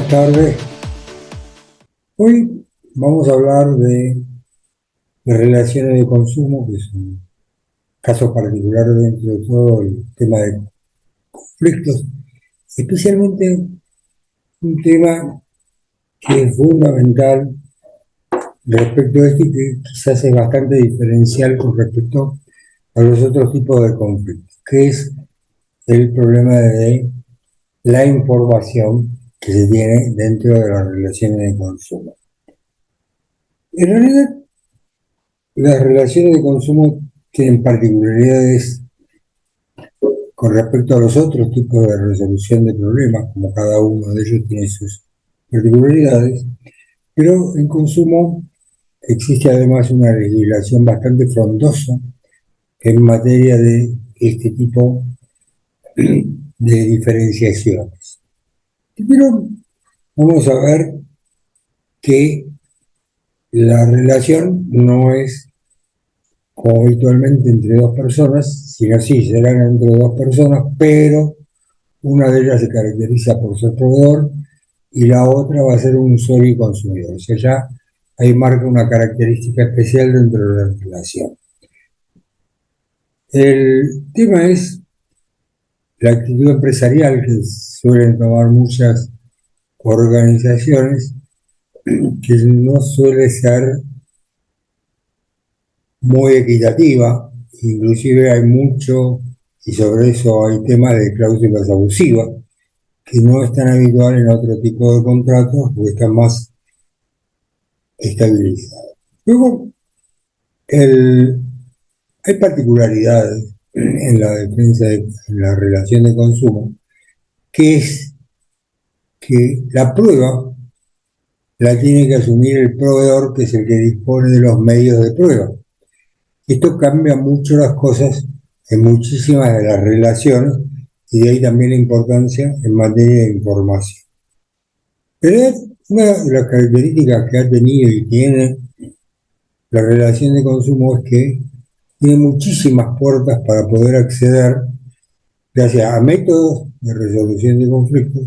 Buenas tardes. Hoy vamos a hablar de relaciones de consumo, que es un caso particular dentro de todo el tema de conflictos, especialmente un tema que es fundamental respecto a este y que quizás es bastante diferencial con respecto a los otros tipos de conflictos, que es el problema de la información que se tiene dentro de las relaciones de consumo. En realidad, las relaciones de consumo tienen particularidades con respecto a los otros tipos de resolución de problemas, como cada uno de ellos tiene sus particularidades, pero en consumo existe además una legislación bastante frondosa en materia de este tipo de diferenciaciones. Primero, vamos a ver que la relación no es como habitualmente entre dos personas, sino sí serán entre dos personas, pero una de ellas se caracteriza por ser proveedor y la otra va a ser un usuario y consumidor. O sea, ya ahí marca una característica especial dentro de la relación. El tema es la actitud empresarial que suelen tomar muchas organizaciones, que no suele ser muy equitativa, inclusive hay mucho, y sobre eso hay temas de cláusulas abusivas, que no es tan habitual en otro tipo de contratos porque están más estabilizados. Luego, el, hay particularidades en la defensa en la relación de consumo, que es que la prueba la tiene que asumir el proveedor, que es el que dispone de los medios de prueba. Esto cambia mucho las cosas en muchísimas de las relaciones y de ahí también la importancia en materia de información. Pero una de las características que ha tenido y tiene la relación de consumo es que tiene muchísimas puertas para poder acceder, gracias a métodos de resolución de conflictos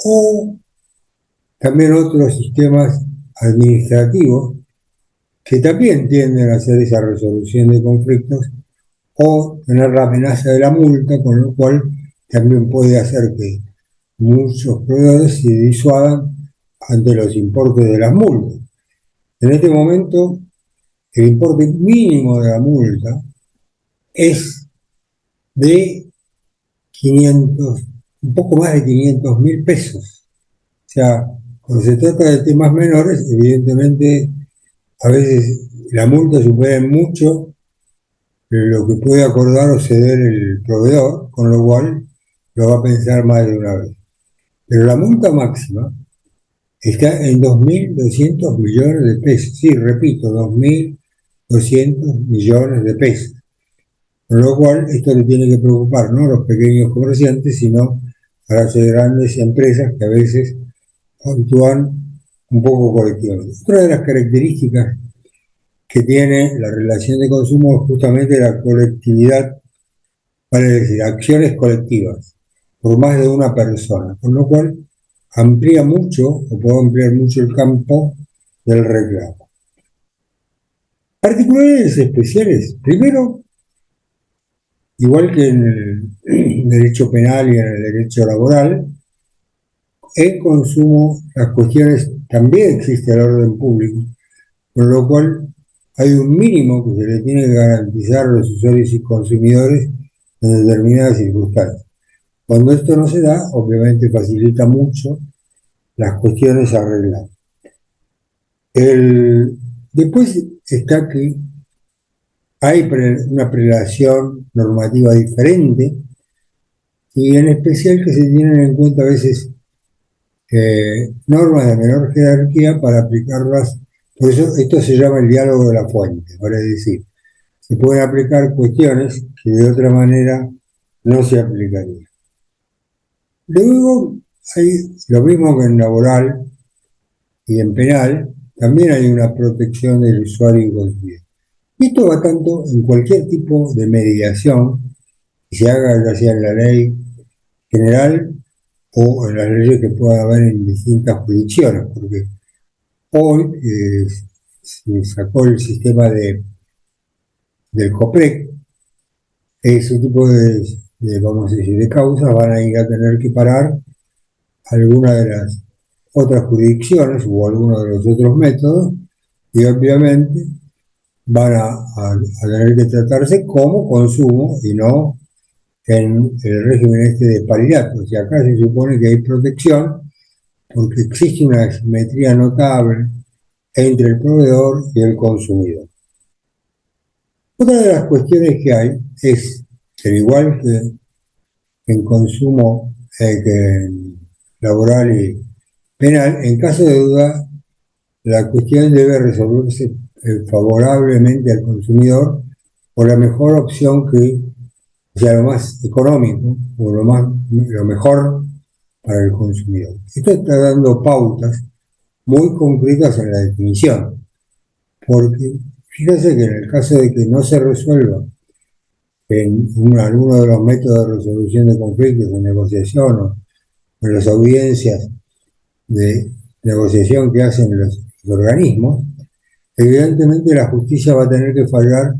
o también otros sistemas administrativos que también tienden a hacer esa resolución de conflictos o tener la amenaza de la multa, con lo cual también puede hacer que muchos proveedores se disuadan ante los importes de las multas. En este momento, el importe mínimo de la multa es de 500, un poco más de 500.000 pesos. O sea, cuando se trata de temas menores, evidentemente a veces la multa supera mucho lo que puede acordar o ceder el proveedor, con lo cual lo va a pensar más de una vez. Pero la multa máxima está en 2.200 millones de pesos. Sí, repito, 2.200 millones de pesos. Con lo cual, esto le tiene que preocupar no a los pequeños comerciantes, sino a las grandes empresas que a veces actúan un poco colectivamente. Otra de las características que tiene la relación de consumo es justamente la colectividad, vale decir, acciones colectivas por más de una persona, con lo cual amplía mucho o puede ampliar mucho el campo del reclamo. Particularidades especiales. Primero, igual que en el derecho penal y en el derecho laboral, en consumo las cuestiones también existe el orden público, con lo cual hay un mínimo que se le tiene que garantizar a los usuarios y consumidores en determinadas circunstancias. Cuando esto no se da, obviamente facilita mucho las cuestiones a arreglar. Después está que hay una prelación normativa diferente y en especial que se tienen en cuenta a veces normas de menor jerarquía para aplicarlas. Por eso esto se llama el diálogo de la fuente, para decir, se pueden aplicar cuestiones que de otra manera no se aplicarían. Luego hay lo mismo que en laboral y en penal, también hay una protección del usuario y consumidor. Y esto va tanto en cualquier tipo de mediación que se haga, ya sea en la ley general o en las leyes que pueda haber en distintas jurisdicciones, porque hoy se sacó el sistema del COPREC, ese tipo vamos a decir, de causas van a ir a tener que parar alguna de las otras jurisdicciones o alguno de los otros métodos, y obviamente van a tener que tratarse como consumo y no en el régimen este de paridad. O sea, acá se supone que hay protección porque existe una asimetría notable entre el proveedor y el consumidor. Otra de las cuestiones que hay es, al igual que en consumo que en laboral y penal, en caso de duda, la cuestión debe resolverse favorablemente al consumidor por la mejor opción que sea lo más económico o lo mejor para el consumidor. Esto está dando pautas muy concretas en la definición, porque fíjense que en el caso de que no se resuelva en alguno de los métodos de resolución de conflictos, de negociación o en las audiencias de negociación que hacen los organismos, evidentemente la justicia va a tener que fallar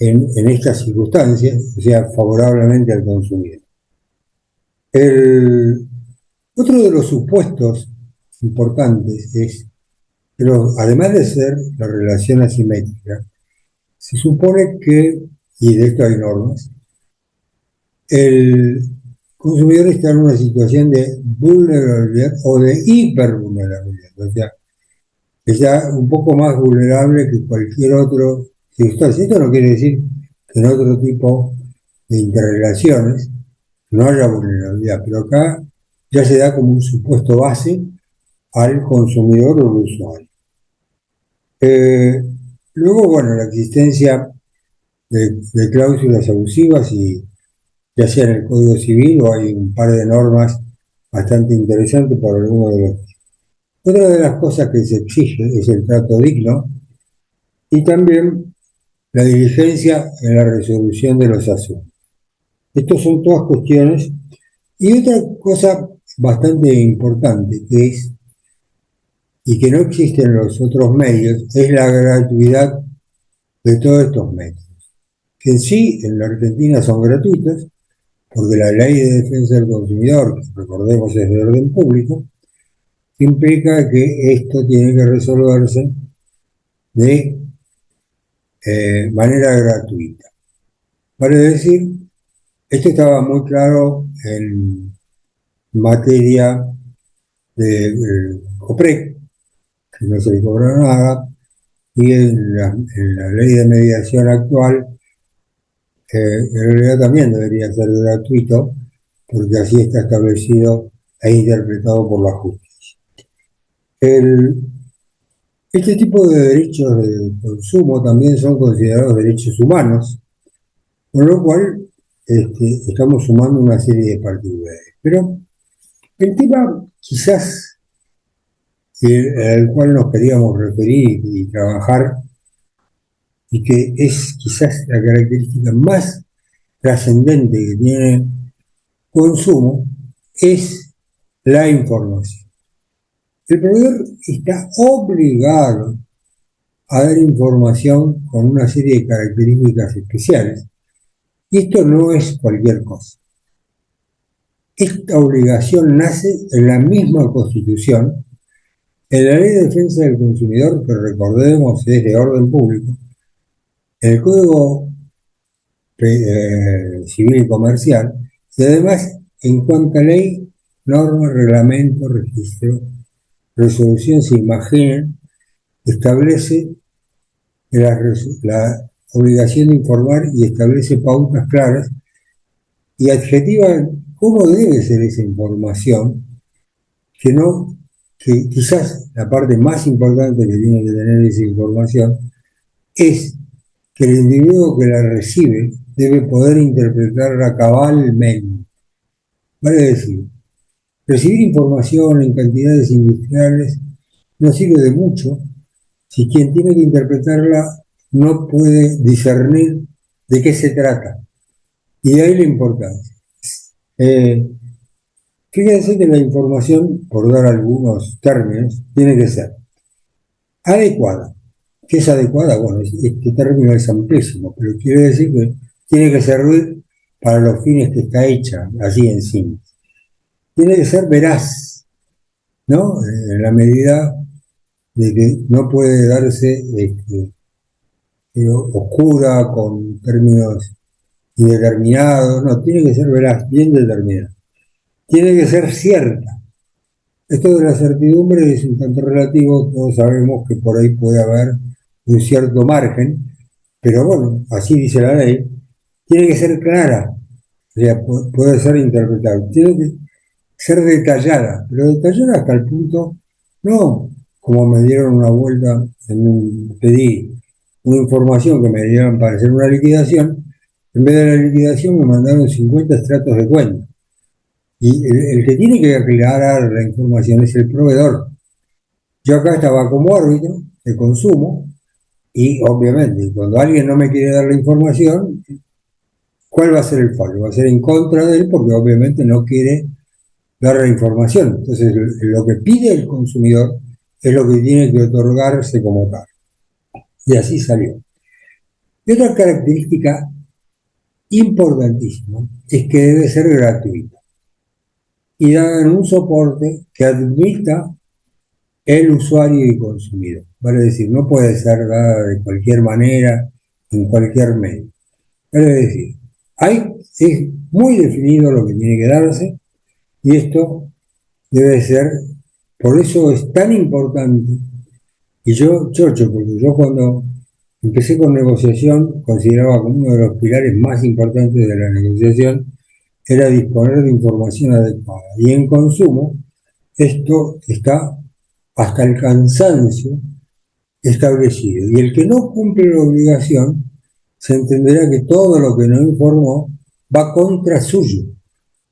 en estas circunstancias, o sea, favorablemente al consumidor. Otro de los supuestos importantes es que además de ser la relación asimétrica, se supone que, y de esto hay normas, el consumidor está en una situación de vulnerabilidad o de hipervulnerabilidad, o sea, está un poco más vulnerable que cualquier otro circunstancia. Esto no quiere decir que en otro tipo de interrelaciones no haya vulnerabilidad, pero acá ya se da como un supuesto base al consumidor o al usuario. Luego, bueno, la existencia de cláusulas abusivas, y ya sea en el Código Civil o hay un par de normas bastante interesantes por algunos de los. Otra de las cosas que se exige es el trato digno y también la diligencia en la resolución de los asuntos. Estas son todas cuestiones. Y otra cosa bastante importante que es, y que no existe en los otros medios, es la gratuidad de todos estos métodos, que en sí en la Argentina son gratuitas, porque la ley de defensa del consumidor, que recordemos es de orden público, implica que esto tiene que resolverse de manera gratuita. Vale decir, esto estaba muy claro en materia de COPREC, que no se le cobra nada, y en la ley de mediación actual, en realidad también debería ser gratuito, porque así está establecido e interpretado por la justicia. Este tipo de derechos de consumo también son considerados derechos humanos, con lo cual estamos sumando una serie de particularidades. Pero el tema quizás al cual nos queríamos referir y trabajar, y que es quizás la característica más trascendente que tiene consumo, es la información. El proveedor está obligado a dar información con una serie de características especiales, y esto no es cualquier cosa. Esta obligación nace en la misma Constitución, en la Ley de Defensa del Consumidor, que recordemos es de orden público, en el Código Civil y Comercial, y además en cuanta ley, norma, reglamento, registro, resolución se imaginen, establece la obligación de informar y establece pautas claras y adjetiva cómo debe ser esa información, que quizás la parte más importante que tiene que tener esa información es que el individuo que la recibe debe poder interpretarla cabalmente. Vale decir, recibir información en cantidades industriales no sirve de mucho si quien tiene que interpretarla no puede discernir de qué se trata. Y de ahí la importancia. Fíjense que la información, por dar algunos términos, tiene que ser adecuada. ¿Qué es adecuada? Bueno, este término es amplísimo, pero quiere decir que tiene que servir para los fines que está hecha, así en sí. Tiene que ser veraz, ¿no? En la medida de que no puede darse oscura, con términos indeterminados, no, tiene que ser veraz, bien determinada. Tiene que ser cierta. Esto de la certidumbre es un tanto relativo, todos sabemos que por ahí puede haber un cierto margen, pero bueno, así dice la ley, tiene que ser clara, o sea, puede ser interpretable, tiene que ser detallada, pero detallada hasta el punto, no como me dieron una vuelta, pedí una información que me dieran para hacer una liquidación, en vez de la liquidación me mandaron 50 extractos de cuenta. Y el que tiene que aclarar la información es el proveedor. Yo acá estaba como árbitro de consumo y obviamente cuando alguien no me quiere dar la información, ¿cuál va a ser el fallo? Va a ser en contra de él porque obviamente no quiere dar la información. Entonces lo que pide el consumidor es lo que tiene que otorgarse como tal. Y así salió. Y otra característica importantísima es que debe ser gratuita y dar un soporte que admita el usuario y consumidor. Vale decir, no puede ser dada de cualquier manera, en cualquier medio. Vale decir, es muy definido lo que tiene que darse y esto debe ser, por eso es tan importante. Y yo, chocho, porque yo cuando empecé con negociación consideraba como uno de los pilares más importantes de la negociación era disponer de información adecuada. Y en consumo, esto está hasta el cansancio establecido. Y el que no cumple la obligación, se entenderá que todo lo que no informó va contra suyo.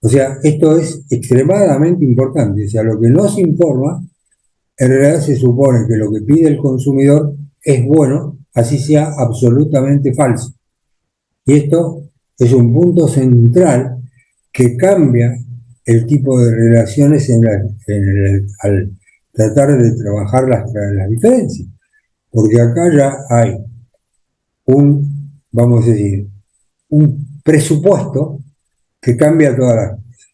O sea, esto es extremadamente importante. O sea, lo que no se informa, en realidad se supone que lo que pide el consumidor es bueno, así sea absolutamente falso. Y esto es un punto central que cambia el tipo de relaciones al tratar de trabajar las diferencias. Porque acá ya hay vamos a decir, un presupuesto que cambia todas las cosas.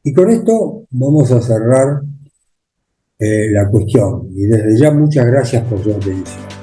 Y con esto vamos a cerrar la cuestión. Y desde ya muchas gracias por su atención.